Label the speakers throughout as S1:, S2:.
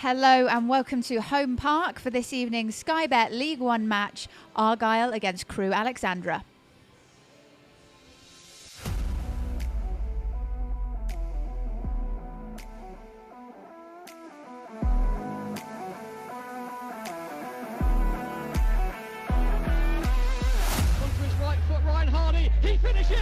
S1: Hello and welcome to Home Park for this evening's Sky Bet League One match, Argyle against Crewe Alexandra.
S2: Onto his right foot, Ryan Hardy, he finishes!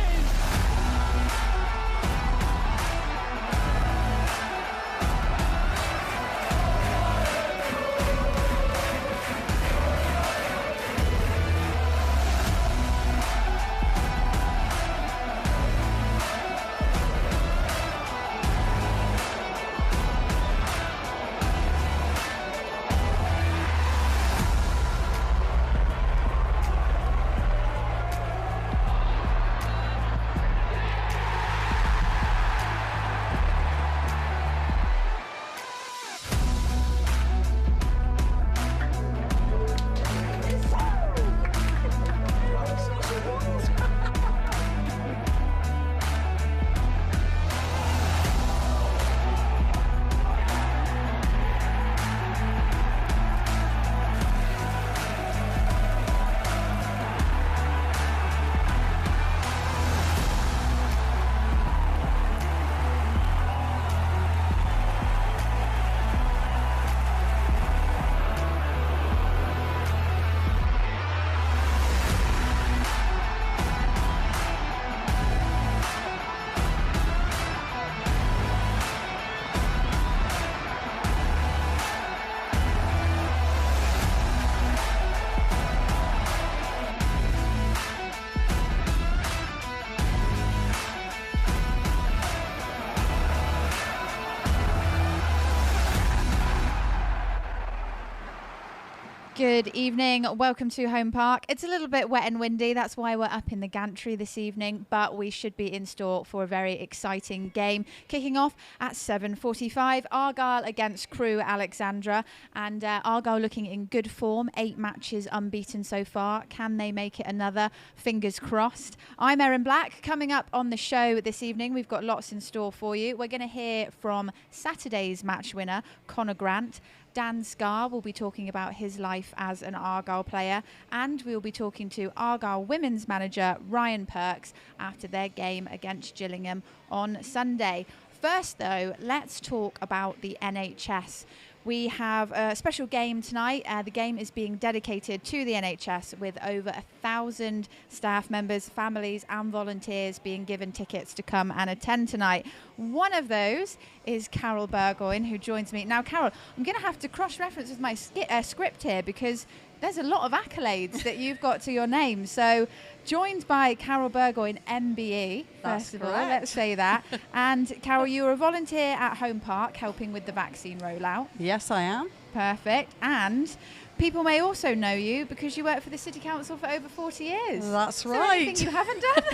S1: Good evening, welcome to Home Park. It's a little bit wet and windy, that's why we're up in the gantry this evening, but we should be in store for a very exciting game. Kicking off at 7:45, Argyle against Crewe Alexandra, and Argyle looking in good form, 8 matches unbeaten so far. Can they make it another? Fingers crossed. I'm Erin Black. Coming up on the show this evening, we've got lots in store for you. We're going to hear from Saturday's match winner, Connor Grant. Dan Scarr will be talking about his life as an Argyle player, and we'll be talking to Argyle women's manager Ryan Perks after their game against Gillingham on Sunday. First though, let's talk about the NHS. We have a special game tonight. The game is being dedicated to the NHS with over 1,000 staff members, families and volunteers being given tickets to come and attend tonight. One of those is Carol Burgoyne, who joins me. Now, Carol, I'm going to have to cross-reference with my script here because there's a lot of accolades that you've got to your name. So, joined by Carol Burgoyne, MBE, first of all, let's say that. And Carol, you were a volunteer at Home Park helping with the vaccine rollout.
S3: Yes, I am.
S1: Perfect. And people may also know you because you worked for the City Council for over 40 years.
S3: That's
S1: Is there
S3: right.
S1: anything you haven't done?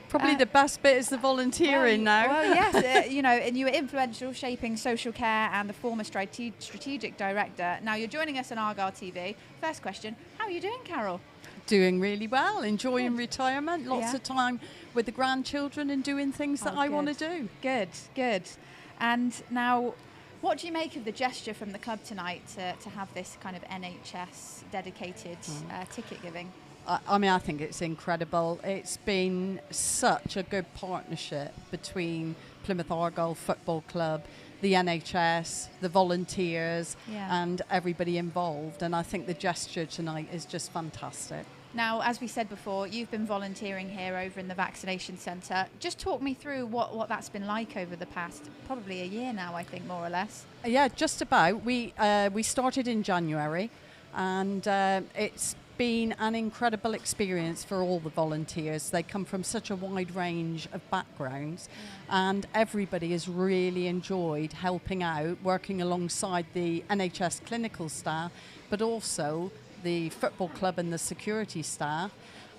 S3: Probably the best bit is the volunteering now.
S1: Well, yes, and you were influential shaping social care and the former strategic director. Now you're joining us on Argyle TV. First question, how are you doing, Carol?
S3: Doing really well, enjoying retirement, lots
S1: Yeah.
S3: of time with the grandchildren and doing things that I want to do.
S1: Good. And now, what do you make of the gesture from the club tonight to have this kind of NHS dedicated ticket giving?
S3: I think it's incredible. It's been such a good partnership between Plymouth Argyle Football Club, the NHS, the volunteers, and everybody involved. And I think the gesture tonight is just fantastic.
S1: Now, as we said before, you've been volunteering here over in the vaccination centre. Just talk me through what that's been like over the past, probably a year now, I think, more or less.
S3: Yeah, just about. We started in January, and it's been an incredible experience for all the volunteers. They come from such a wide range of backgrounds, and everybody has really enjoyed helping out, working alongside the NHS clinical staff, but also the football club and the security staff.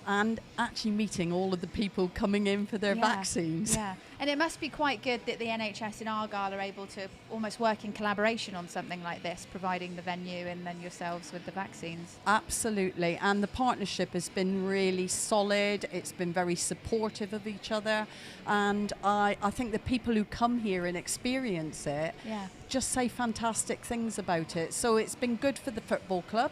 S3: and actually meeting all of the people coming in for their vaccines.
S1: Yeah, and it must be quite good that the NHS in Argyle are able to almost work in collaboration on something like this, providing the venue and then yourselves with the vaccines.
S3: Absolutely, and the partnership has been really solid. It's been very supportive of each other, and I think the people who come here and experience it just say fantastic things about it. So it's been good for the football club,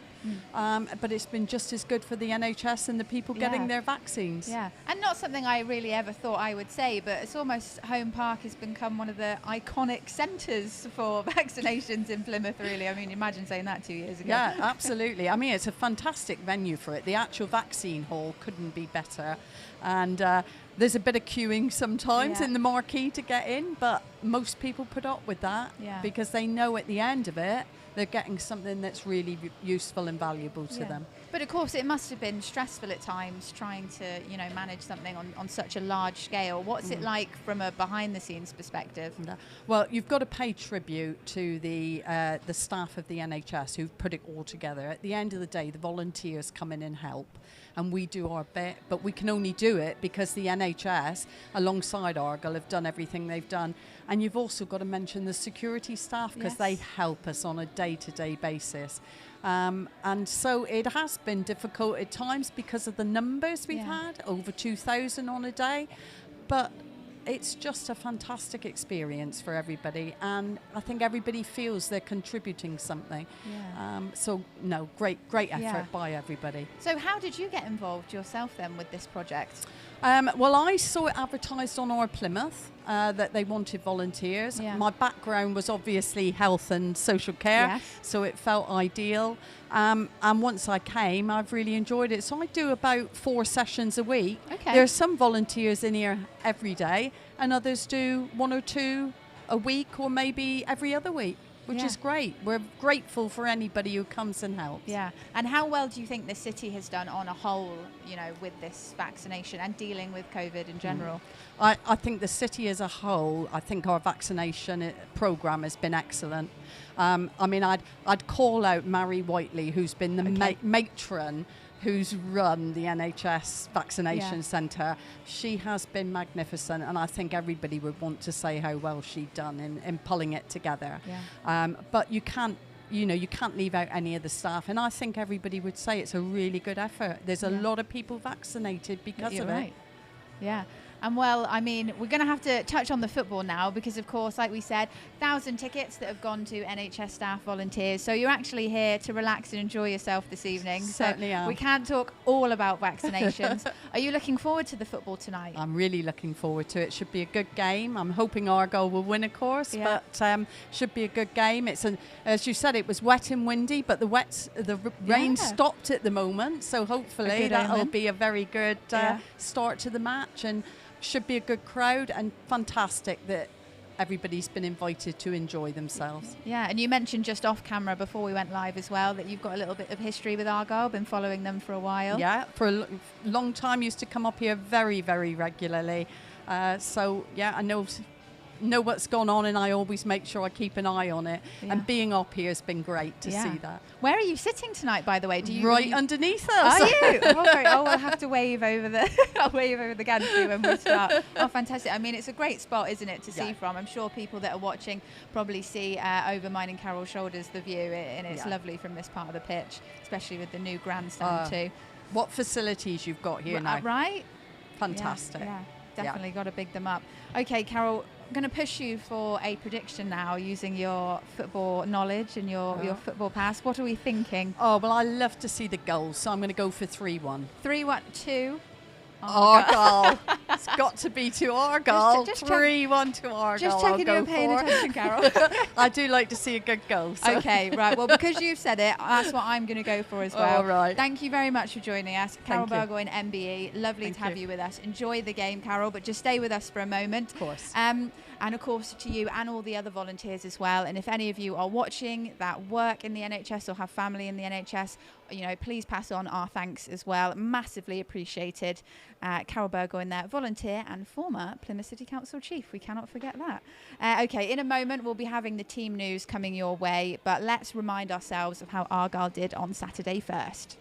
S3: but it's been just as good for the NHS and the people getting their vaccines.
S1: Yeah, and not something I really ever thought I would say, but it's almost Home Park has become one of the iconic centres for vaccinations in Plymouth, really. I mean, imagine saying that 2 years ago.
S3: Yeah, absolutely. I mean, it's a fantastic venue for it. The actual vaccine hall couldn't be better. And there's a bit of queuing sometimes in the marquee to get in, but most people put up with that because they know at the end of it, they're getting something that's really useful and valuable to them.
S1: But of course, it must have been stressful at times trying to, manage something on such a large scale. What's it like from a behind-the-scenes perspective?
S3: Well, you've got to pay tribute to the staff of the NHS who've put it all together. At the end of the day, the volunteers come in and help, and we do our bit, but we can only do it because the NHS, alongside Argyle, have done everything they've done. And you've also got to mention the security staff because they help us on a day-to-day basis. And so it has been difficult at times because of the numbers we've had, over 2,000 on a day. But it's just a fantastic experience for everybody, and I think everybody feels they're contributing something. So no, great effort by everybody.
S1: So how did you get involved yourself then with this project?
S3: Well, I saw it advertised on our Plymouth that they wanted volunteers. My background was obviously health and social care, so it felt ideal. And once I came, I've really enjoyed it. So I do about 4 sessions a week. There are some volunteers in here every day, and others do 1 or 2 a week, or maybe every other week, which is great. We're grateful for anybody who comes and helps.
S1: Yeah. And how well do you think the city has done on a whole, with this vaccination and dealing with COVID in general?
S3: I think the city as a whole, I think our vaccination programme has been excellent. I mean, I'd call out Mary Whiteley, who's been the matron who's run the NHS vaccination centre. She has been magnificent, and I think everybody would want to say how well she'd done in pulling it together. But you can't leave out any of the staff, and I think everybody would say it's a really good effort. There's a lot of people vaccinated because of it.
S1: Yeah. And well, I mean, we're going to have to touch on the football now because, of course, like we said, 1,000 tickets that have gone to NHS staff volunteers. So you're actually here to relax and enjoy yourself this evening.
S3: Certainly am.
S1: We can't talk all about vaccinations. Are you looking forward to the football tonight?
S3: I'm really looking forward to it. Should be a good game. I'm hoping Argyle will win, of course, but should be a good game. As you said, it was wet and windy, but the rain stopped at the moment. So hopefully that'll be a very good start to the match, and should be a good crowd, and fantastic that everybody's been invited to enjoy themselves.
S1: Yeah, and you mentioned just off camera before we went live as well that you've got a little bit of history with Argyle, been following them for a while.
S3: Yeah, for a long time, used to come up here very, very regularly. So yeah, I know what's gone on, and I always make sure I keep an eye on it. And being up here has been great to see that.
S1: Where are you sitting tonight, by the way?
S3: Underneath us.
S1: Are you? Oh, we'll have to wave over the gantry when we start. Oh, fantastic! I mean, it's a great spot, isn't it, to see from? I'm sure people that are watching probably see over mine and Carol's shoulders the view, and it's lovely from this part of the pitch, especially with the new grandstand too.
S3: What facilities you've got here now?
S1: Right?
S3: Fantastic.
S1: Yeah, definitely got to big them up. Okay, Carol. I'm going to push you for a prediction now using your football knowledge and your football past. What are we thinking?
S3: Oh, well, I love to see the goals, so I'm going to go for 3-1.
S1: 3-1-2.
S3: Argyle. It's got to be to Argyle. 3-1 to Argyle.
S1: Just checking you're paying attention, Carol.
S3: I do like to see a good goal. So.
S1: Okay, right. Well, because you've said it, that's what I'm going to go for as well.
S3: All right.
S1: Thank you very much for joining us. Carol Burgoyne, MBE. Lovely to have you with us. Enjoy the game, Carol, but just stay with us for a moment.
S3: Of course.
S1: And of course to you and all the other volunteers as well. And if any of you are watching that work in the NHS or have family in the NHS, please pass on our thanks as well. Massively appreciated. Carol Burgoyne there, volunteer and former Plymouth City Council chief. We cannot forget that. Okay, in a moment we'll be having the team news coming your way, but let's remind ourselves of how Argyle did on Saturday first.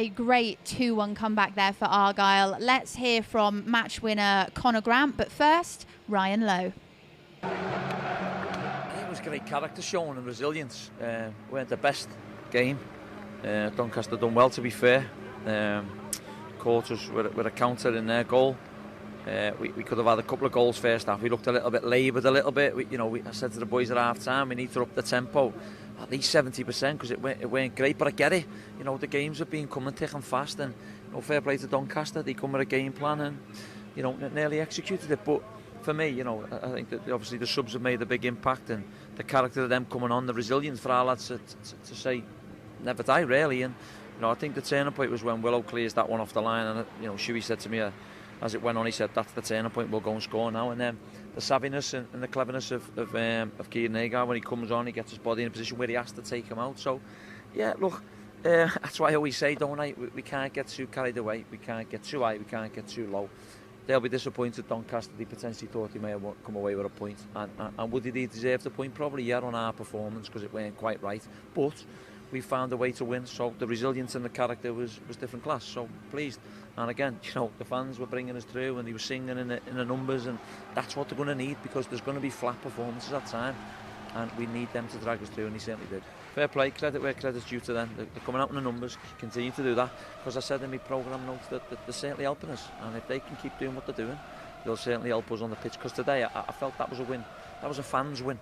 S1: a great 2-1 comeback there for Argyle. Let's hear from match winner Conor Grant, but first, Ryan Lowe.
S4: It was great character showing and resilience. We weren't the best game. Doncaster done well, to be fair. Caught us with a counter in their goal. We could have had a couple of goals first half. We looked a little bit laboured a little bit. I said to the boys at half time, we need to up the tempo at least 70% because it weren't great. But I get it. The games have been coming thick and fast, and fair play to Doncaster. They come with a game plan and nearly executed it. But for me, I think that obviously the subs have made a big impact, and the character of them coming on, the resilience for our lads to say never die really. And I think the turning point was when Willow clears that one off the line, and Shuey said to me as it went on, he said that's the turning point, we'll go and score now. And then the savviness and the cleverness of Kieran Agar, when he comes on, he gets his body in a position where he has to take him out. So yeah, look, that's why I always say, don't I, we can't get too carried away, we can't get too high, we can't get too low. They'll be disappointed. Doncaster, they potentially thought he may have come away with a point, and would he deserve the point? Probably, yeah, on our performance, because it weren't quite right, but we found a way to win. So the resilience and the character was different class. So pleased. And again, the fans were bringing us through, and they were singing in the numbers, and that's what they're going to need, because there's going to be flat performances at time, and we need them to drag us through, and they certainly did. Fair play, credit where credit's due to them. They're coming out in the numbers, continue to do that, because I said in my programme notes that they're certainly helping us, and if they can keep doing what they're doing, they'll certainly help us on the pitch. Because today I felt that was a win, that was a fans win,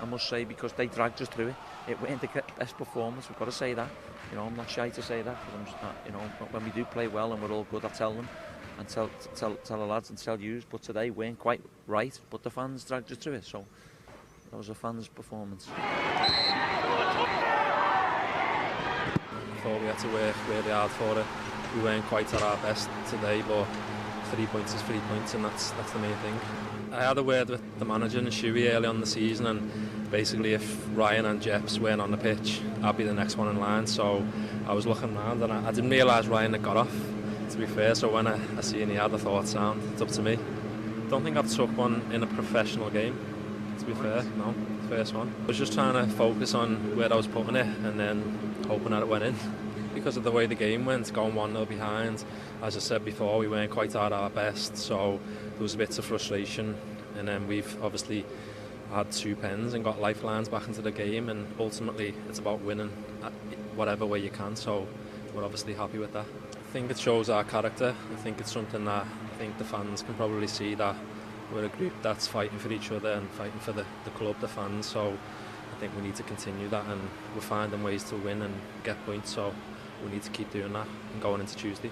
S4: I must say, because they dragged us through it. It weren't the best performance, we've got to say that. I'm not shy to say that, because when we do play well and we're all good, I tell them and tell the lads and tell you. But today weren't quite right, but the fans dragged us through it. So that was a fans' performance.
S5: I thought we had to work really hard for it. We weren't quite at our best today, but 3 points is 3 points, and that's the main thing. I had a word with the manager and Shuey early on in the season, and basically if Ryan and Jeps weren't on the pitch, I'd be the next one in line. So I was looking around, and I didn't realise Ryan had got off, to be fair. So when I seen he had, I thought, sound, it's up to me. Don't think I've took one in a professional game, to be fair, no, first one. I was just trying to focus on where I was putting it, and then hoping that it went in. Because of the way the game went, going 1-0 behind, as I said before, we weren't quite at our best, so there was bits of frustration, and then we've obviously had 2 pens and got lifelines back into the game, and ultimately it's about winning whatever way you can, so we're obviously happy with that. I think it shows our character. I think it's something that I think the fans can probably see, that we're a group that's fighting for each other and fighting for the club, the fans, so I think we need to continue that, and we're finding ways to win and get points, so we need to keep doing that and going into Tuesday.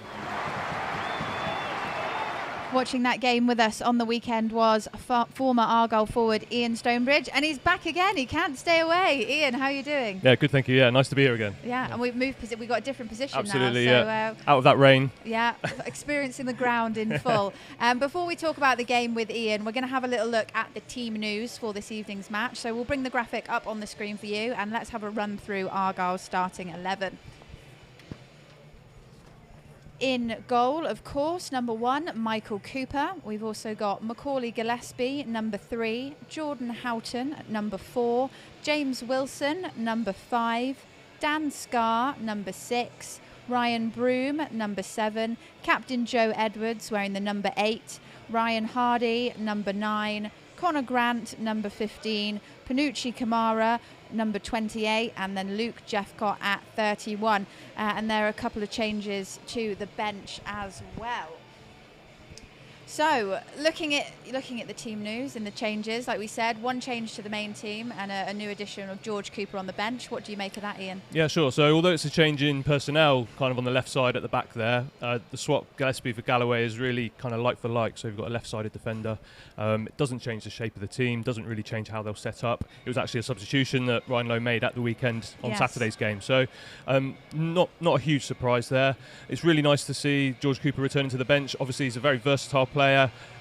S1: Watching that game with us on the weekend was former Argyle forward Ian Stonebridge, and he's back again. He can't stay away. Ian, how are you doing?
S6: Yeah, good, thank you. Yeah, nice to be here again.
S1: Yeah, and we've moved. We've got a different position
S6: Absolutely,
S1: now.
S6: yeah. Out of that rain.
S1: Yeah, experiencing the ground in full. Before we talk about the game with Ian, we're going to have a little look at the team news for this evening's match. So we'll bring the graphic up on the screen for you, and let's have a run through Argyle's starting 11. In goal, of course, number 1, Michael Cooper. We've also got Macaulay Gillespie, number 3, Jordan Houghton, number 4, James Wilson, number 5, Dan Scarr, number 6, Ryan Broom, number 7, Captain Joe Edwards, wearing the number 8, Ryan Hardy, number 9, Conor Grant, number 15, Panucci Kamara, number 28, and then Luke Jeffcott at 31. And there are a couple of changes to the bench as well. So, looking at the team news and the changes, like we said, 1 change to the main team and a new addition of George Cooper on the bench. What do you make of that, Ian?
S6: Yeah, sure. So, although it's a change in personnel, kind of on the left side at the back there, the swap Gillespie for Galloway is really kind of like for like. So, we've got a left-sided defender. It doesn't change the shape of the team, doesn't really change how they'll set up. It was actually a substitution that Ryan Lowe made at the weekend on Saturday's game. So, not a huge surprise there. It's really nice to see George Cooper returning to the bench. Obviously, he's a very versatile player.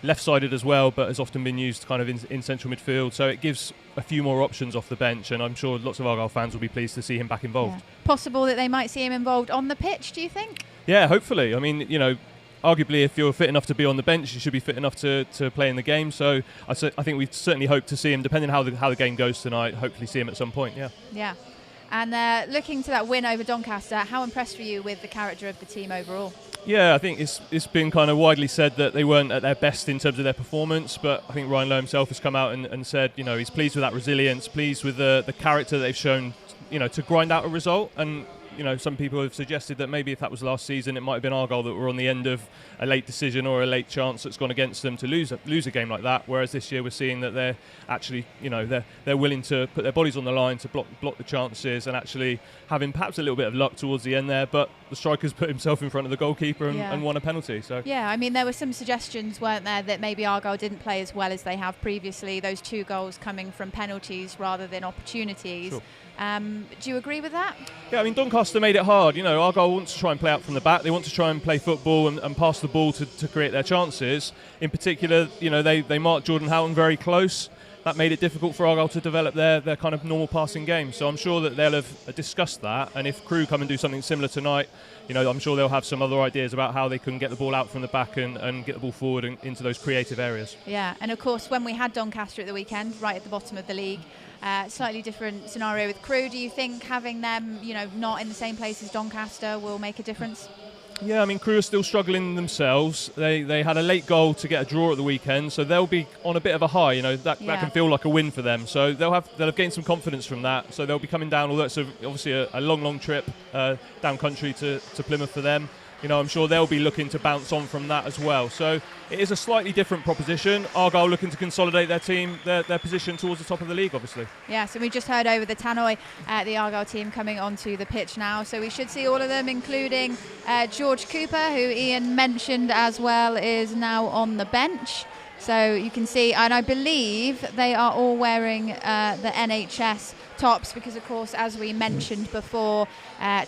S6: Left-sided as well, but has often been used kind of in central midfield, so it gives a few more options off the bench, and I'm sure lots of Argyle fans will be pleased to see him back involved.
S1: Yeah. Possible that they might see him involved on the pitch, do you think?
S6: Yeah, hopefully. I mean, arguably if you're fit enough to be on the bench, you should be fit enough to play in the game, so I think we certainly hope to see him, depending on how the game goes tonight, hopefully see him at some point, yeah.
S1: Yeah. And looking to that win over Doncaster, how impressed were you with the character of the team overall?
S6: Yeah, I think it's been kind of widely said that they weren't at their best in terms of their performance, but I think Ryan Lowe himself has come out and said, he's pleased with that resilience, pleased with the character they've shown, to grind out a result. And some people have suggested that maybe if that was last season, it might have been Argyle that were on the end of a late decision or a late chance that's gone against them to lose a game like that. Whereas this year we're seeing that they're actually, they're willing to put their bodies on the line to block the chances, and actually having perhaps a little bit of luck towards the end there. But the striker's put himself in front of the goalkeeper and won a penalty. So
S1: yeah, I mean, there were some suggestions, weren't there, that maybe Argyle didn't play as well as they have previously. Those 2 goals coming from penalties rather than opportunities.
S6: Sure.
S1: Do you agree with that?
S6: Yeah, I mean, Doncaster made it hard. Argyle wants to try and play out from the back. They want to try and play football and pass the ball to create their chances. In particular, they marked Jordan Houghton very close. That made it difficult for Argyle to develop their kind of normal passing game. So I'm sure that they'll have discussed that. And if Crewe come and do something similar tonight, I'm sure they'll have some other ideas about how they can get the ball out from the back and get the ball forward and into those creative areas.
S1: Yeah, and of course, when we had Doncaster at the weekend, right at the bottom of the league, slightly different scenario with Crewe. Do you think having them, not in the same place as Doncaster will make a difference?
S6: Yeah, I mean, Crewe are still struggling themselves. They had a late goal to get a draw at the weekend, so they'll be on a bit of a high. That can feel like a win for them. So they'll have gained some confidence from that. So they'll be coming down, although it's obviously a long trip down country to Plymouth for them. I'm sure they'll be looking to bounce on from that as well. So it is a slightly different proposition. Argyle looking to consolidate their team, their position towards the top of the league, obviously.
S1: Yeah, so we just heard over the tannoy, the Argyle team coming onto the pitch now. So we should see all of them, including George Cooper, who Ian mentioned as well, is now on the bench. So you can see, and I believe they are all wearing the NHS tops because, of course, as we mentioned before,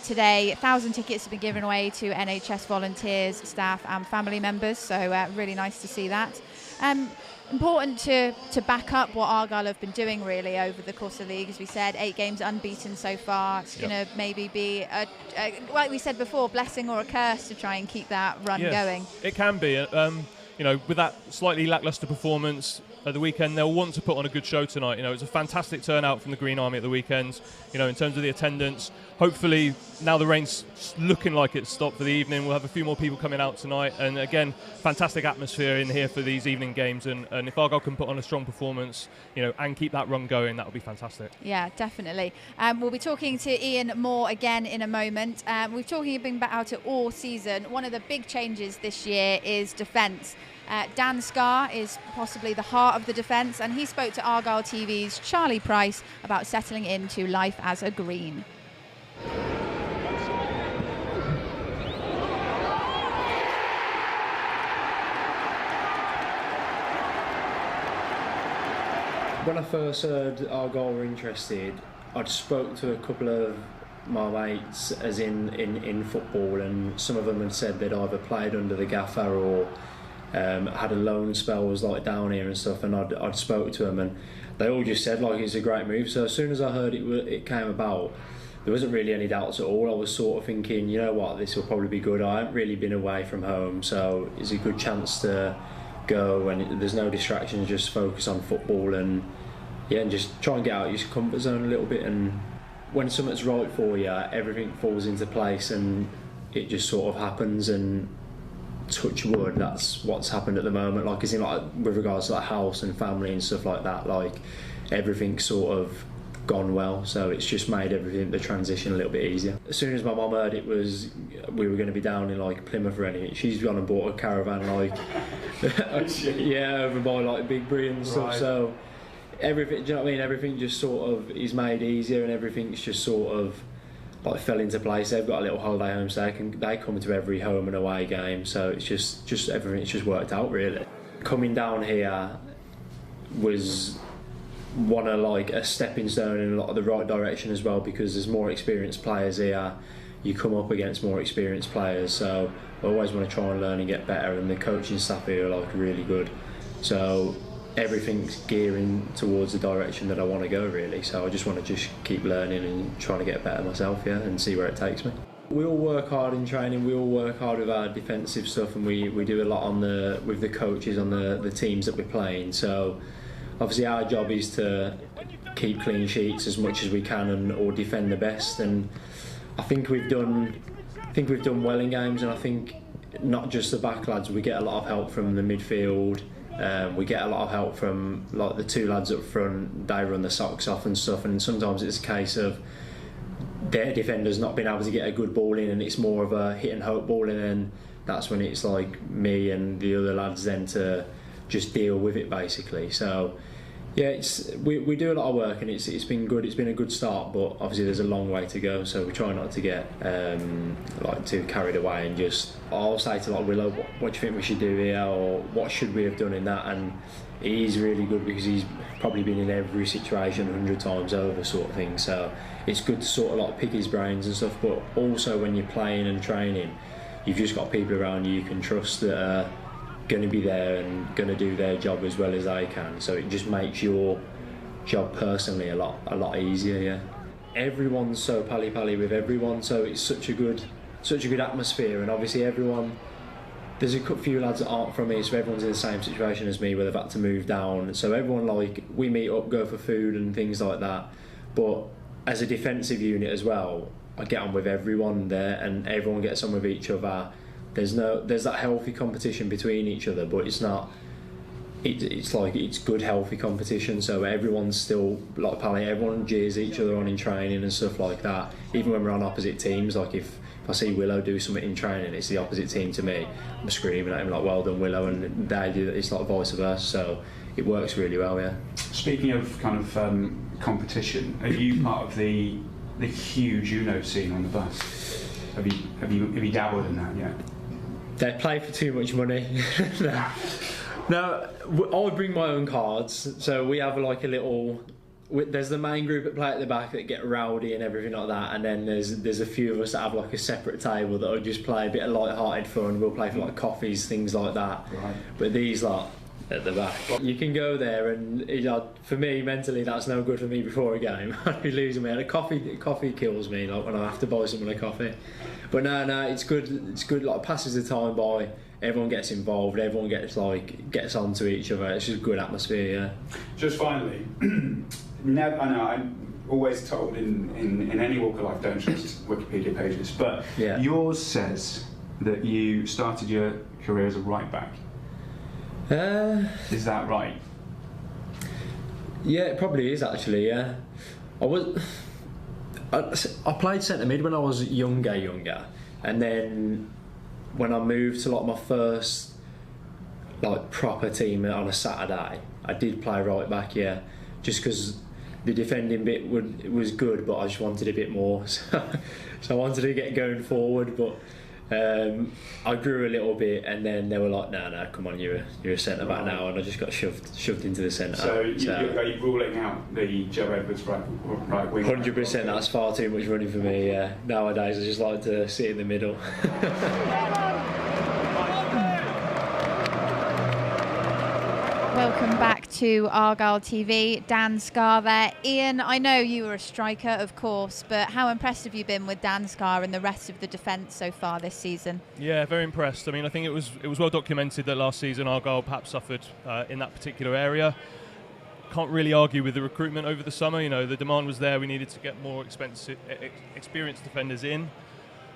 S1: today 1,000 tickets have been given away to NHS volunteers, staff and family members. So really nice to see that. Important to back up what Argyle have been doing really over the course of the league. As we said, 8 games unbeaten so far. It's going to maybe be, like we said before, blessing or a curse to try and keep that run going. It
S6: can be. With that slightly lacklustre performance at the weekend, they'll want to put on a good show tonight. It's a fantastic turnout from the Green Army at the weekend. In terms of the attendance, hopefully now the rain's looking like it's stopped for the evening, we'll have a few more people coming out tonight. And again, fantastic atmosphere in here for these evening games. And if Argyle can put on a strong performance, and keep that run going, that would be fantastic. Yeah,
S1: definitely. We'll be talking to Ian more again in a moment. We've talking about it all season. One of the big changes this year is defence. Dan Scarr is possibly the heart of the defence, and he spoke to Argyle TV's Charlie Price about settling into life as a Green.
S7: When I first heard Argyle were interested, I'd spoke to a couple of my mates as in football, and some of them had said they'd either played under the gaffer or had a loan spell, was like down here and stuff, and I'd spoke to them and they all just said like it's a great move. So as soon as I heard it came about, there wasn't really any doubts at all. I was sort of thinking, you know what, this will probably be good. I haven't really been away from home, so it's a good chance to go and there's no distractions, just focus on football and just try and get out of your comfort zone a little bit. And when something's right for you, everything falls into place and it just sort of happens. And touch wood, that's what's happened at the moment. Like, as in, like, with regards to like house and family and stuff like that, like everything's sort of gone well. So it's just made the transition a little bit easier. As soon as my mum heard we were going to be down in like Plymouth or anything, she's gone and bought a caravan, like over by like Big Brie and stuff. Right. So everything, do you know what I mean? Everything just sort of is made easier, and everything's just sort of like fell into place. They've got a little holiday home, so they come to every home and away game. So it's just everything's just worked out really. Coming down here was like a stepping stone in a lot of the right direction as well, because there's more experienced players here. You come up against more experienced players, so I always want to try and learn and get better. And the coaching staff here are like really good. So everything's gearing towards the direction that I want to go really. So I just want to keep learning and trying to get better myself, and see where it takes me. We all work hard in training, we all work hard with our defensive stuff, and we do a lot with the coaches on the teams that we're playing. So obviously our job is to keep clean sheets as much as we can and or defend the best. And I think we've done well in games, and I think not just the back lads, we get a lot of help from the midfield. We get a lot of help from like the two lads up front. They run the socks off and stuff, and sometimes it's a case of their defenders not being able to get a good ball in, and it's more of a hit and hope ball, and then that's when it's like me and the other lads then to just deal with it basically. So yeah, we do a lot of work, and it's been good. It's been a good start, but obviously there's a long way to go. So we try not to get like too carried away, and just I'll say to like Willow, what do you think we should do here, or what should we have done in that? And he's really good because he's probably been in every situation 100 times over, sort of thing. So it's good to sort of like pick his brains and stuff. But also when you're playing and training, you've just got people around you can trust that are going to be there and going to do their job as well as they can. So it just makes your job personally a lot easier. Yeah, everyone's so pally with everyone, so it's such a good atmosphere. And obviously there's a few lads that aren't from here, so everyone's in the same situation as me where they've had to move down. So everyone, like, we meet up, go for food and things like that. But as a defensive unit as well, I get on with everyone there, and everyone gets on with each other. There's that healthy competition between each other, but it's not. It's like it's good healthy competition. So everyone's still like pally. Everyone jeers each other on in training and stuff like that. Even when we're on opposite teams, like if I see Willow do something in training, it's the opposite team to me, I'm screaming at him like, well done Willow, and they do that. It's like vice versa. So it works really well. Yeah.
S8: Speaking of kind of competition, are you part of the huge Uno scene on the bus? Have you dabbled in that yet?
S7: They play for too much money. No, I bring my own cards. So we have like a little. There's the main group that play at the back that get rowdy and everything like that, and then there's a few of us that have like a separate table that will just play a bit of light-hearted fun. We'll play for like coffees, things like that. Right. But these lot at the back, you can go there, and for me mentally that's no good for me before a game. I'd be losing me. Coffee kills me, like when I have to buy someone a coffee. But no, it's good. It's good. Like passes the time by. Everyone gets involved. Everyone gets onto each other. It's just a good atmosphere. Yeah.
S8: Just finally, I know I'm always told in any walk of life, don't trust Wikipedia pages. But yeah. Yours says that you started your career as a right back. Is that right?
S7: Yeah, it probably is actually. Yeah, I played centre mid when I was younger, and then when I moved to like my first like proper team on a Saturday, I did play right back. Yeah, just because the defending bit was good, but I just wanted a bit more. So I wanted to get going forward, but. I grew a little bit, and then they were like, "No, come on, you're a centre back now," and I just got shoved into the centre.
S8: So are you ruling out the Joe Edwards right wing?
S7: 100%. That's far too much running for me. Yeah. Nowadays, I just like to sit in the middle.
S1: Welcome back to Argyle TV. Dan Scarr there. Ian, I know you were a striker, of course, but how impressed have you been with Dan Scarr and the rest of the defence so far this season?
S6: Yeah, very impressed. I mean, I think it was well documented that last season Argyle perhaps suffered in that particular area. Can't really argue with the recruitment over the summer. You know, the demand was there. We needed to get more experienced defenders in.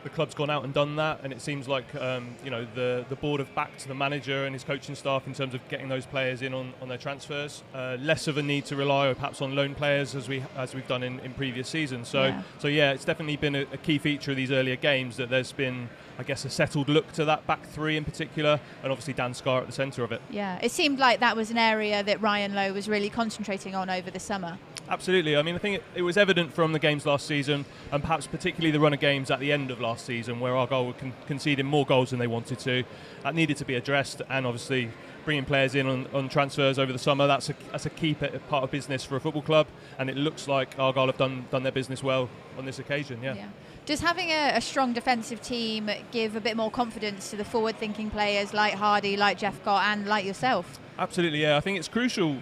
S6: The club's gone out and done that, and it seems like the board have backed the manager and his coaching staff in terms of getting those players in on their transfers. Less of a need to rely perhaps on loan players as we've done in previous seasons. So it's definitely been a key feature of these earlier games that there's been, I guess, a settled look to that back three in particular, and obviously Dan Scarr at the centre of it. Yeah,
S1: it seemed like that was an area that Ryan Lowe was really concentrating on over the summer.
S6: Absolutely. I mean, I think it was evident from the games last season, and perhaps particularly the run of games at the end of last season, where Argyle were conceding more goals than they wanted to. That needed to be addressed, and obviously bringing players in on transfers over the summer, that's a key part of business for a football club, and it looks like Argyle have done their business well on this occasion. Yeah.
S1: Does having a strong defensive team give a bit more confidence to the forward-thinking players like Hardy, like Jeff Gott, and like yourself?
S6: Absolutely, yeah. I think it's crucial,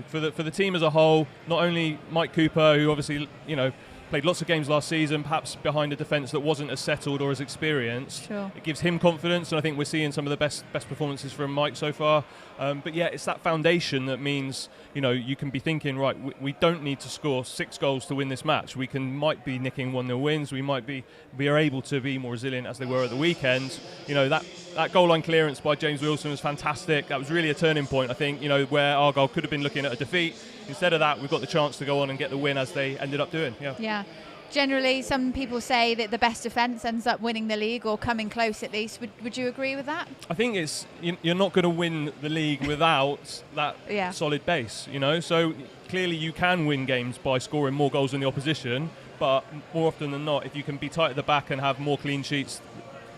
S6: for the team as a whole. Not only Mike Cooper, who obviously, played lots of games last season, perhaps behind a defence that wasn't as settled or as experienced.
S1: Sure.
S6: It gives him confidence, and I think we're seeing some of the best performances from Mike so far. But yeah, it's that foundation that means, you can be thinking, right, we don't need to score 6 goals to win this match. We might be nicking 1-0 wins. We are able to be more resilient as they were at the weekend. That goal line clearance by James Wilson was fantastic. That was really a turning point, I think, where Argyle could have been looking at a defeat. Instead of that, we've got the chance to go on and get the win as they ended up doing.
S1: Yeah. Generally, some people say that the best defence ends up winning the league, or coming close at least. Would you agree with that?
S6: I think you're not going to win the league without that solid base, So clearly you can win games by scoring more goals than the opposition, but more often than not, if you can be tight at the back and have more clean sheets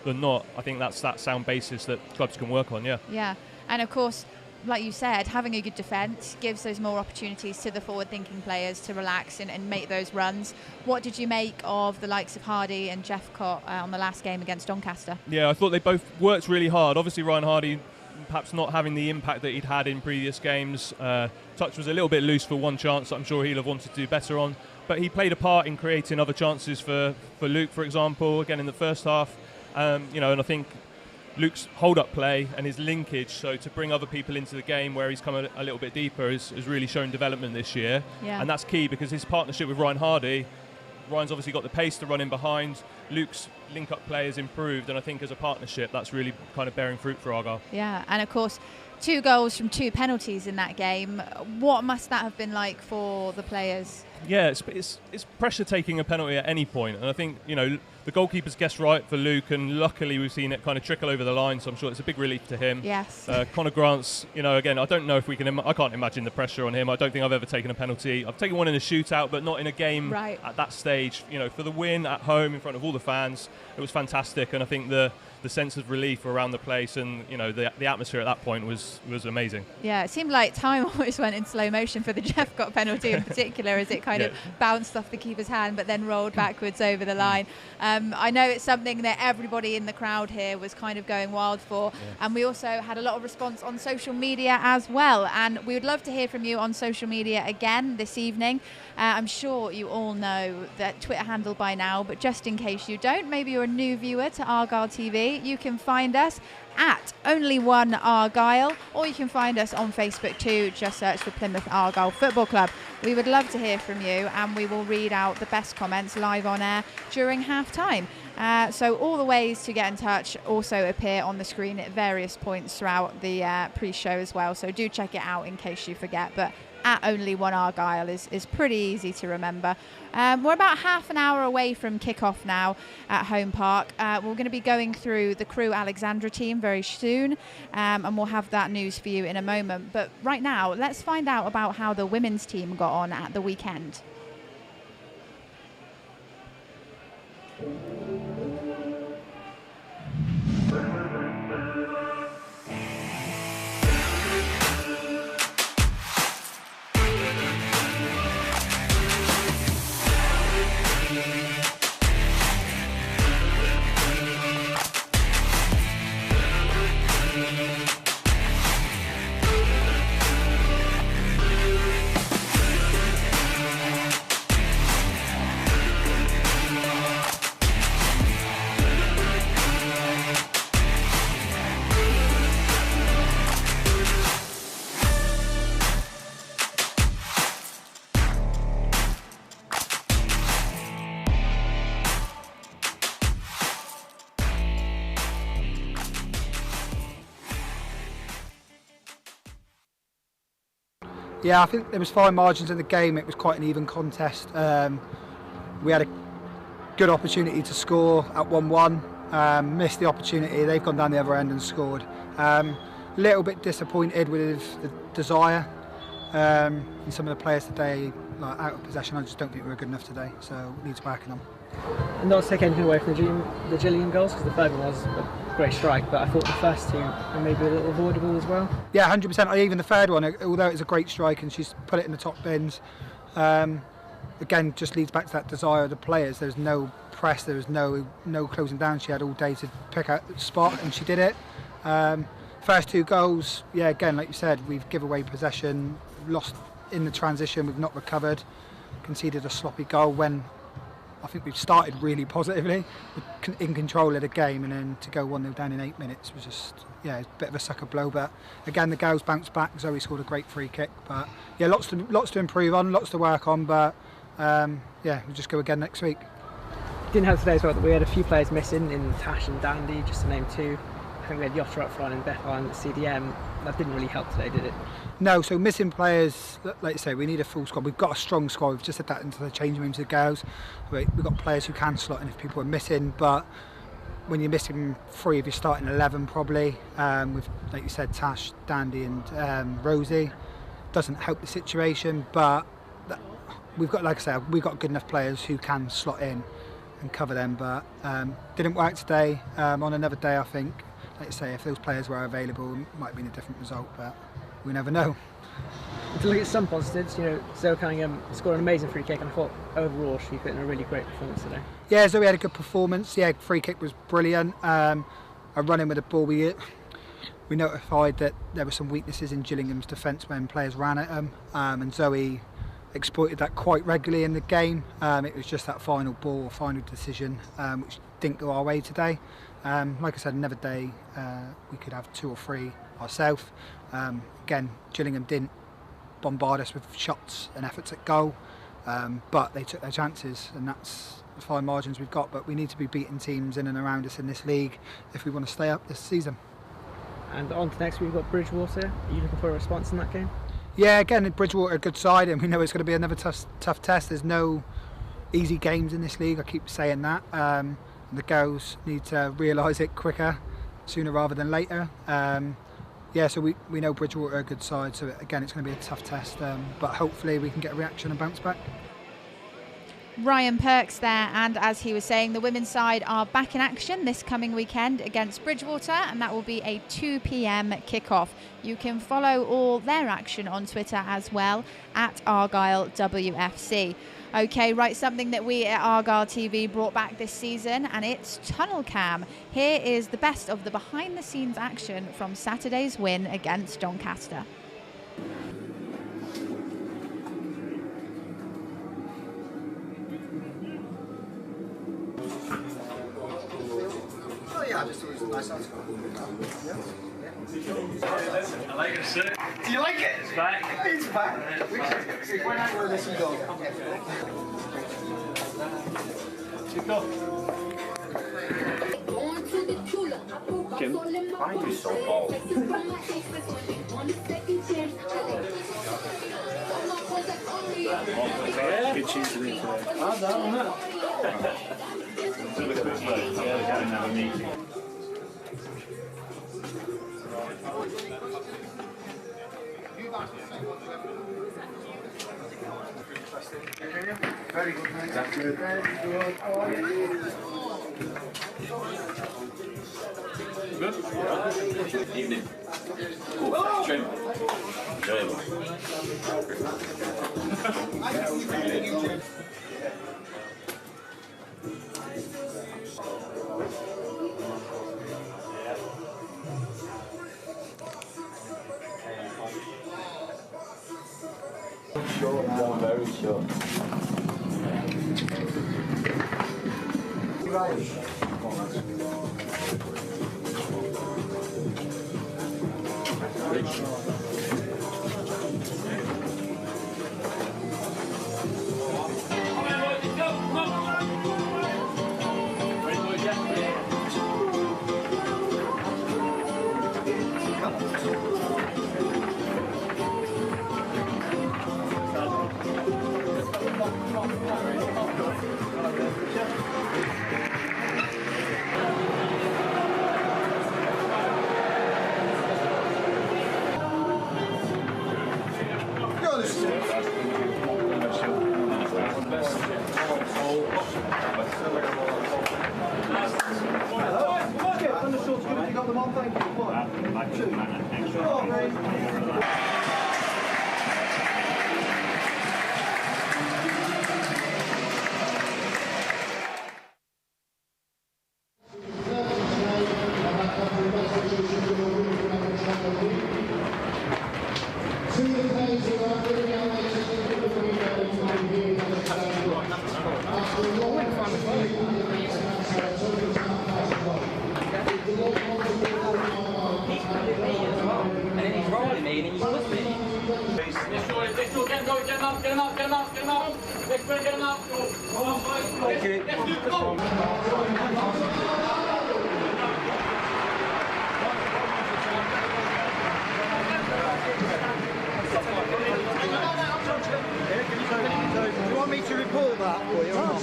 S6: than not, I think that's that sound basis that clubs can work on,
S1: Yeah, and of course, like you said, having a good defence gives those more opportunities to the forward-thinking players to relax and make those runs. What did you make of the likes of Hardy and Jeffcott on the last game against Doncaster?
S6: Yeah, I thought they both worked really hard. Obviously, Ryan Hardy perhaps not having the impact that he'd had in previous games. Touch was a little bit loose for one chance that I'm sure he'll have wanted to do better on. But he played a part in creating other chances for Luke, for example, again in the first half. And I think Luke's hold-up play and his linkage, so to bring other people into the game where he's come a little bit deeper, has really shown development this year.
S1: Yeah.
S6: And that's key because his partnership with Ryan Hardy, Ryan's obviously got the pace to run in behind. Luke's link-up play has improved, and I think as a partnership, that's really kind of bearing fruit for Argyle.
S1: Yeah, and of course, 2 goals from 2 penalties in that game. What must that have been like for the players?
S6: Yeah, it's pressure taking a penalty at any point, and I think the goalkeeper's guessed right for Luke, and luckily we've seen it kind of trickle over the line, so I'm sure it's a big relief to him.
S1: Yes.
S6: Connor Grant's, again, I don't know if we can. I can't imagine the pressure on him. I don't think I've ever taken a penalty. I've taken one in a shootout, but not in a game at that stage. For the win at home in front of all the fans, it was fantastic, and I think the sense of relief around the place and the atmosphere at that point was amazing.
S1: Yeah, it seemed like time almost went in slow motion for the Jeffcott penalty in particular, as it kind of bounced off the keeper's hand but then rolled backwards over the line. I know it's something that everybody in the crowd here was kind of going wild for, and we also had a lot of response on social media as well, and we would love to hear from you on social media again this evening. I'm sure you all know that Twitter handle by now, but just in case you don't, maybe you're a new viewer to Argyle TV, you can find us at Only1Argyle, or you can find us on Facebook too. Just search for Plymouth Argyle Football Club. We would love to hear from you, and we will read out the best comments live on air during half time. So all the ways to get in touch also appear on the screen at various points throughout the pre-show as well, so do check it out in case you forget. But at Only1Argyle is pretty easy to remember. We're about half an hour away from kick-off now at Home Park. We're going to be going through the Crewe Alexandra team very soon, and we'll have that news for you in a moment. But right now, let's find out about how the women's team got on at the weekend.
S9: Yeah, I think there was fine margins in the game. It was quite an even contest. We had a good opportunity to score at 1-1. Missed the opportunity. They've gone down the other end and scored. Little bit disappointed with the desire in some of the players today. Like out of possession, I just don't think we were good enough today. So we need to work on them.
S10: And not to take anything away from the Gillian goals, because the third one was a great strike, but I thought the first 2 were maybe a little avoidable as well.
S9: Yeah, 100%. Even the third one, although it was a great strike and she's put it in the top bins, again, just leads back to that desire of the players. There was no press, there was no closing down. She had all day to pick out the spot, and she did it. First 2 goals, yeah, again, like you said, we've given away possession, lost in the transition, we've not recovered, conceded a sloppy goal when I think we've started really positively, in control of the game, and then to go 1-0 down in 8 minutes was just, a bit of a sucker blow. But again, the girls bounced back. Zoe scored a great free kick. But yeah, lots to improve on, lots to work on. But we'll just go again next week.
S10: Didn't help today as well that we had a few players missing in Tash and Dandy, just to name two. I think we had Yotta up front and Bethel and CDM. That didn't really help today, did it?
S9: No, so missing players, like you say, we need a full squad. We've got a strong squad. We've just had that into the changing rooms of the girls. We've got players who can slot in if people are missing, but when you're missing 3 of your starting 11 probably, with, like you said, Tash, Dandy and Rosie, doesn't help the situation, but we've got, like I said, we've got good enough players who can slot in and cover them, but didn't work today. On another day, I think, like you say, if those players were available, it might have been a different result, but we never know.
S10: And to look at some positives, Zoe Cunningham scored an amazing free kick, and I thought overall she put in a really great performance today. Yeah,
S9: Zoe had a good performance. Yeah, free kick was brilliant. A run-in with the ball, we notified that there were some weaknesses in Gillingham's defence when players ran at them, and Zoe exploited that quite regularly in the game. It was just that final ball, final decision, which didn't go our way today. Like I said, another day we could have 2 or 3 ourselves. Again, Gillingham didn't bombard us with shots and efforts at goal, but they took their chances, and that's the fine margins we've got. But we need to be beating teams in and around us in this league if we want to stay up this season.
S10: And on to next week, we've got Bridgewater. Are you looking for a response in that game?
S9: Yeah, again, Bridgewater a good side, and we know it's going to be another tough test. There's no easy games in this league, I keep saying that. The girls need to realise it quicker, sooner rather than later. So we know Bridgewater are a good side, so again it's going to be a tough test, but hopefully we can get a reaction and bounce back.
S1: Ryan Perks there, and as he was saying, the women's side are back in action this coming weekend against Bridgewater, and that will be a 2 p.m. kickoff. You can follow all their action on Twitter as well, at Argyle WFC. Okay, right, something that we at Argyle TV brought back this season, and it's Tunnel Cam. Here is the best of the behind-the-scenes action from Saturday's win against Doncaster.
S11: I just thought it was a nice article.
S12: I like it, sir.
S11: Do you like it?
S12: It's back.
S11: It's back. When I were this dog.
S12: Jim, why are you so bold? Good cheese to eat today. How's that on that? Do the quick look. Yeah, they're going to have a meeting.
S11: Very good, mate. That's good. Very good.
S12: Good? Evening. Cool. Trim. Enjoyable.
S11: Short, very short. Right.
S9: Do you want me to report that for you or not?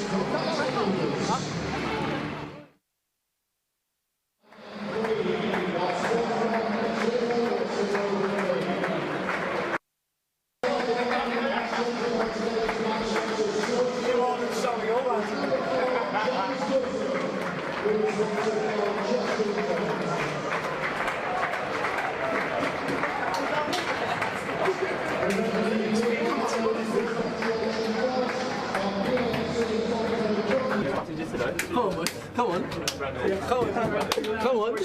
S11: Come on.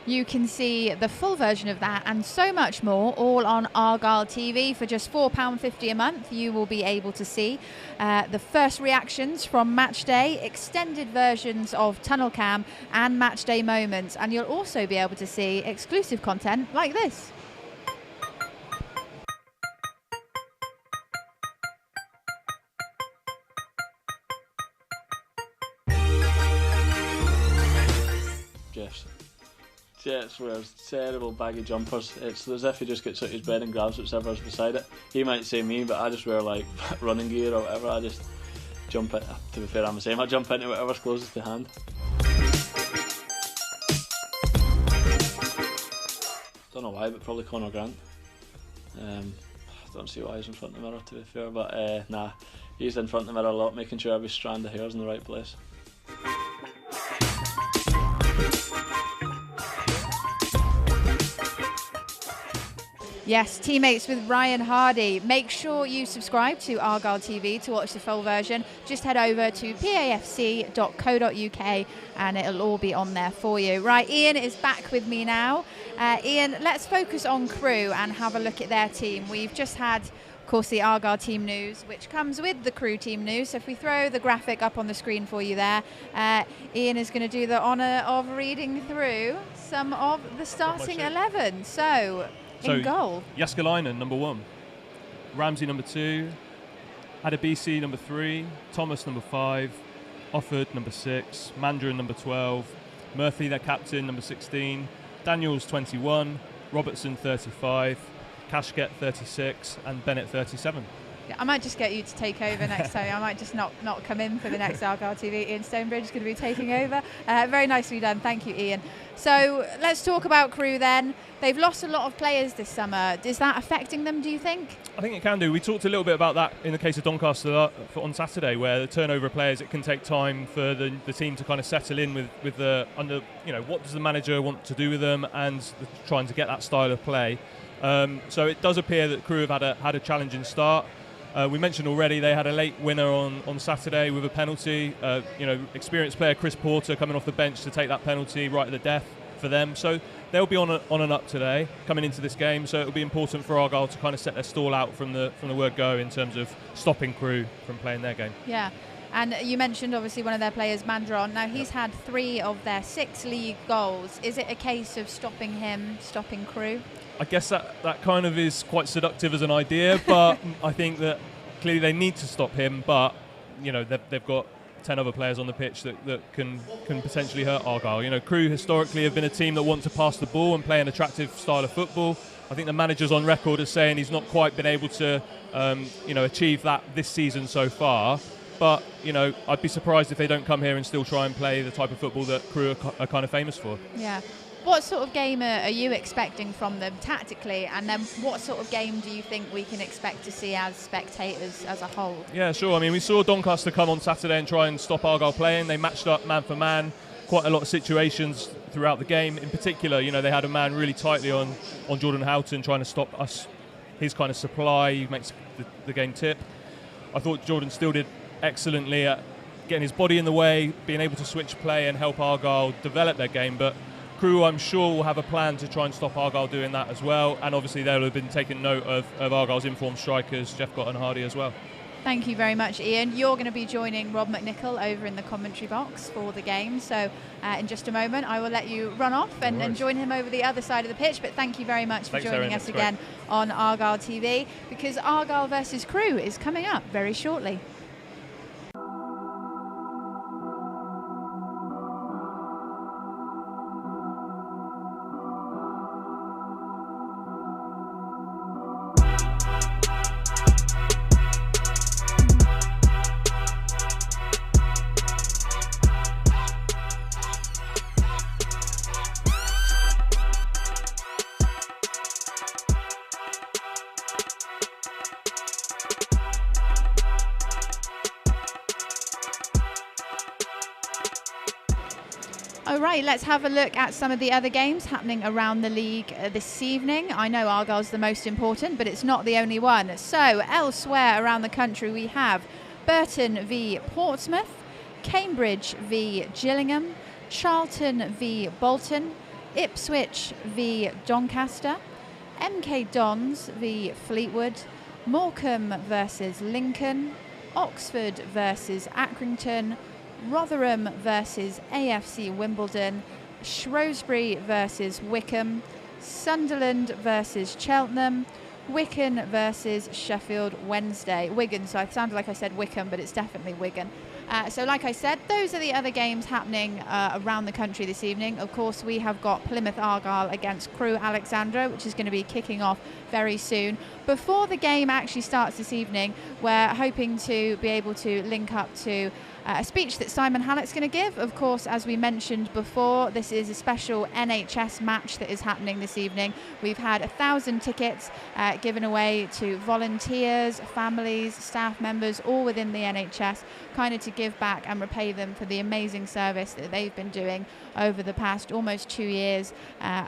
S1: You can see the full version of that and so much more all on Argyle TV for just £4.50 a month. You will be able to see the first reactions from match day, extended versions of Tunnel Cam and match day moments, and you'll also be able to see exclusive content like this.
S13: Jets wears terrible baggy jumpers. It's as if he just gets out of his bed and grabs whatever's beside it. He might say me, but I just wear like running gear or whatever. I just jump it. To be fair, I'm the same. I jump into whatever's closest to hand. Don't know why, but probably Conor Grant. I don't see why he's in front of the mirror, to be fair, but nah, he's in front of the mirror a lot, making sure every strand of hair's in the right place.
S1: Yes, teammates with Ryan Hardy. Make sure you subscribe to Argyle TV to watch the full version. Just head over to pafc.co.uk and it'll all be on there for you. Right, Ian is back with me now. Ian, let's focus on Crewe and have a look at their team. We've just had, of course, the Argyle team news, which comes with the Crewe team news. So if we throw the graphic up on the screen for you there, Ian is going to do the honour of reading through some of the starting 11. So in goal,
S6: Jääskeläinen, number 1. Ramsey, number 2. Adebisi, number 3. Thomas, number 5. Offord, number 6. Mandron, number 12. Murphy, their captain, number 16. Daniels, 21. Robertson, 35. Kashket, 36. And Bennett, 37.
S1: I might just get you to take over next time. I might just not come in for the next Argyle TV. Ian Stonebridge is going to be taking over. Very nicely done. Thank you, Ian. So let's talk about Crewe then. They've lost a lot of players this summer. Is that affecting them, do you think?
S6: I think it can do. We talked a little bit about that in the case of Doncaster on Saturday, where the turnover of players, it can take time for the team to kind of settle in with the under. You know, what does the manager want to do with them, and trying to get that style of play. So it does appear that Crewe have had a challenging start. We mentioned already they had a late winner on Saturday with a penalty. Experienced player Chris Porter coming off the bench to take that penalty right at the death for them. So they'll be on and up today coming into this game. So it'll be important for Argyle to kind of set their stall out from the word go in terms of stopping Crewe from playing their game. Yeah.
S1: And you mentioned obviously one of their players, Mandron. Now he's had 3 of their 6 league goals. Is it a case of stopping him, stopping Crewe?
S6: I guess that kind of is quite seductive as an idea, but I think that clearly they need to stop him. But you know they've got 10 other players on the pitch that can potentially hurt Argyle. You know, Crewe historically have been a team that want to pass the ball and play an attractive style of football. I think the manager's on record as saying he's not quite been able to achieve that this season so far. But you know, I'd be surprised if they don't come here and still try and play the type of football that Crewe are kind of famous for.
S1: Yeah. What sort of game are you expecting from them tactically, and then what sort of game do you think we can expect to see as spectators as a whole?
S6: Yeah, sure. I mean, we saw Doncaster come on Saturday and try and stop Argyle playing. They matched up man for man, quite a lot of situations throughout the game. In particular, you know, they had a man really tightly on Jordan Houghton trying to stop his kind of supply. He makes the game tip. I thought Jordan still did excellently at getting his body in the way, being able to switch play and help Argyle develop their game. But Crewe, I'm sure, will have a plan to try and stop Argyle doing that as well. And obviously they'll have been taking note of Argyle's informed strikers, Jeff Gott and Hardy as well.
S1: Thank you very much, Ian. You're going to be joining Rob McNichol over in the commentary box for the game. So in just a moment, I will let you run off and join him over the other side of the pitch. But thank you very much for joining us again on Argyle TV, because Argyle versus Crewe is coming up very shortly. All right, let's have a look at some of the other games happening around the league this evening. I know Argyle's the most important, but it's not the only one. So elsewhere around the country, we have Burton v Portsmouth, Cambridge v Gillingham, Charlton v Bolton, Ipswich v Doncaster, MK Dons v Fleetwood, Morecambe versus Lincoln, Oxford versus Accrington, Rotherham versus AFC Wimbledon, Shrewsbury versus Wickham, Sunderland versus Cheltenham, Wigan versus Sheffield Wednesday. Wigan, so I sounded like I said Wickham, but it's definitely Wigan. So like I said, those are the other games happening around the country this evening. Of course, we have got Plymouth Argyle against Crewe Alexandra, which is going to be kicking off very soon. Before the game actually starts this evening, we're hoping to be able to link up to a speech that Simon Hallett's going to give. Of course, as we mentioned before, this is a special NHS match that is happening this evening. We've had 1,000 tickets given away to volunteers, families, staff members, all within the NHS, kind of to give back and repay them for the amazing service that they've been doing over the past almost 2 years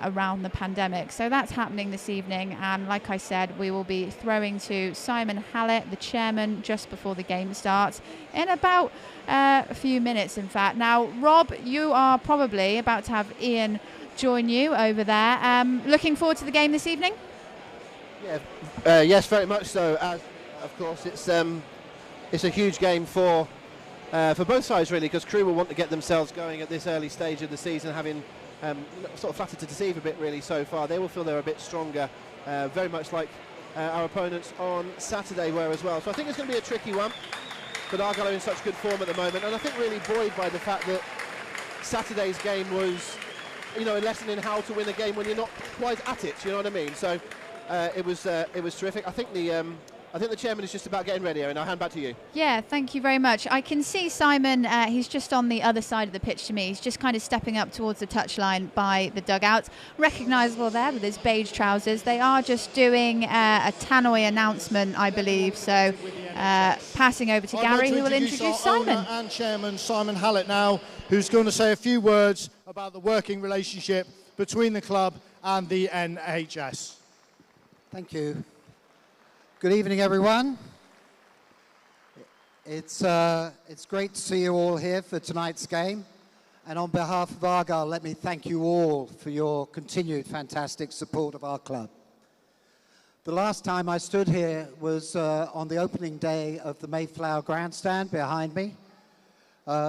S1: around the pandemic. So that's happening this evening, and like I said, we will be throwing to Simon Hallett, the chairman, just before the game starts in about a few minutes, in fact. Now, Rob, you are probably about to have Ian join you over there. Looking forward to the game this evening?
S14: Yeah, yes, very much so. As of course, it's a huge game for both sides, really, because Crewe will want to get themselves going at this early stage of the season, having sort of flattered to deceive a bit, really, so far. They will feel they're a bit stronger, very much like our opponents on Saturday were as well. So I think it's going to be a tricky one. But Argyle are in such good form at the moment, and I think really buoyed by the fact that Saturday's game was, a lesson in how to win a game when you're not quite at it. You know what I mean? So it was terrific. I think the chairman is just about getting ready, and I'll hand back to you.
S1: Yeah, thank you very much. I can see Simon, he's just on the other side of the pitch to me. He's just kind of stepping up towards the touchline by the dugout. Recognisable there with his beige trousers. They are just doing a tannoy announcement, I believe. So passing over to Gary, who will introduce Simon.
S15: Owner and chairman Simon Hallett now, who's going to say a few words about the working relationship between the club and the NHS.
S16: Thank you. Good evening, everyone. It's great to see you all here for tonight's game. And on behalf of Argyle, let me thank you all for your continued fantastic support of our club. The last time I stood here was on the opening day of the Mayflower Grandstand behind me,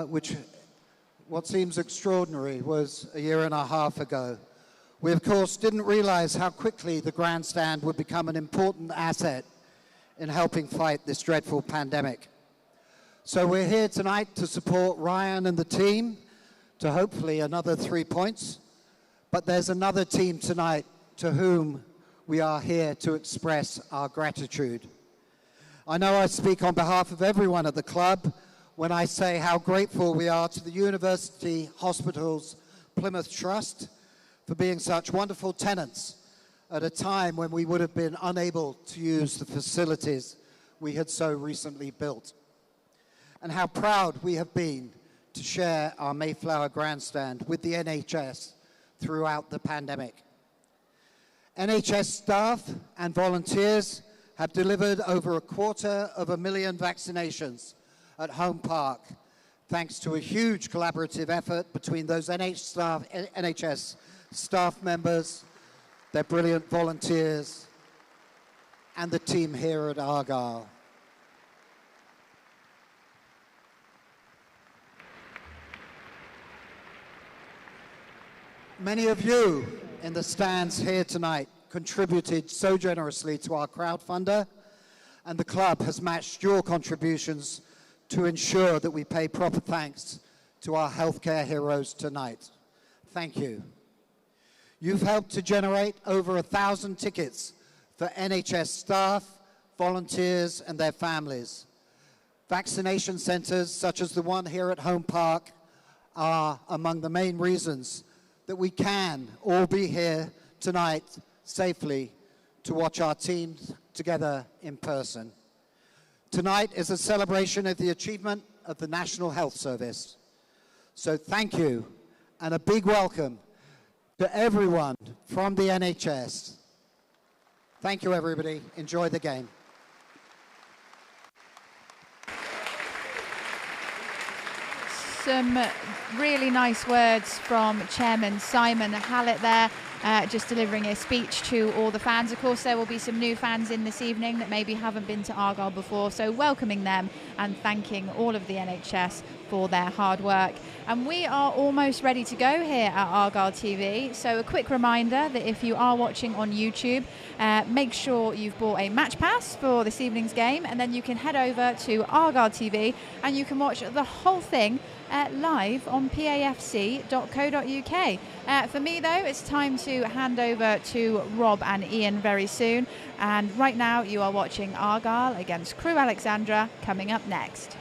S16: which, what seems extraordinary, was a year and a half ago. We, of course, didn't realize how quickly the grandstand would become an important asset in helping fight this dreadful pandemic. So we're here tonight to support Ryan and the team to hopefully another 3 points. But there's another team tonight to whom we are here to express our gratitude. I know I speak on behalf of everyone at the club when I say how grateful we are to the University Hospitals Plymouth Trust for being such wonderful tenants at a time when we would have been unable to use the facilities we had so recently built. And how proud we have been to share our Mayflower Grandstand with the NHS throughout the pandemic. NHS staff and volunteers have delivered over 250,000 vaccinations at Home Park, thanks to a huge collaborative effort between those NHS staff members, their brilliant volunteers, and the team here at Argyle. Many of you in the stands here tonight contributed so generously to our crowdfunder, and the club has matched your contributions to ensure that we pay proper thanks to our healthcare heroes tonight. Thank you. You've helped to generate over 1,000 tickets for NHS staff, volunteers and their families. Vaccination centres such as the one here at Home Park are among the main reasons that we can all be here tonight safely to watch our teams together in person. Tonight is a celebration of the achievement of the National Health Service. So thank you and a big welcome to everyone from the NHS. Thank you, everybody. Enjoy the game.
S1: Some really nice words from Chairman Simon Hallett there, just delivering a speech to all the fans. Of course, there will be some new fans in this evening that maybe haven't been to Argyle before, so welcoming them and thanking all of the NHS for their hard work. And we are almost ready to go here at Argyle TV, so a quick reminder that if you are watching on YouTube, make sure you've bought a match pass for this evening's game, and then you can head over to Argyle TV and you can watch the whole thing live on pafc.co.uk. For me though, it's time to hand over to Rob and Ian very soon, and right now you are watching Argyle against Crewe Alexandra coming up next.